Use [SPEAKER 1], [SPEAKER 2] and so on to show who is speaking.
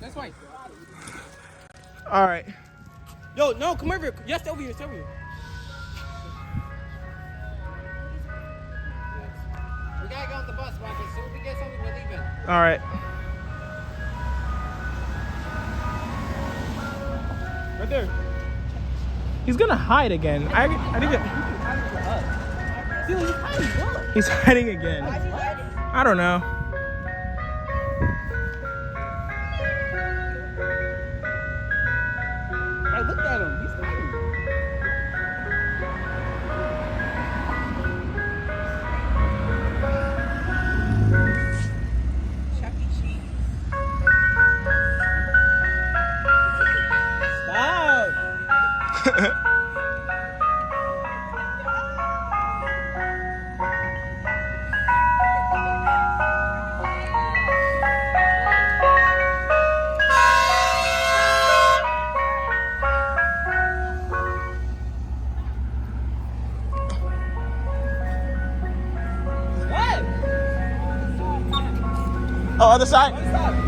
[SPEAKER 1] That's right.
[SPEAKER 2] All right.
[SPEAKER 1] Yo, no, come over here. Yes, stay over here. Stay over here. We gotta go on the bus, Mike. As soon as we get something, we're leaving.
[SPEAKER 2] All right.
[SPEAKER 1] Right there.
[SPEAKER 2] He's gonna hide again. I think
[SPEAKER 1] Dude, he's hiding. Look.
[SPEAKER 2] he's hiding again. I don't know.
[SPEAKER 1] I looked at him. He's hiding. Chuck E. Cheese. Stop.
[SPEAKER 2] Oh, other side.
[SPEAKER 1] Stop.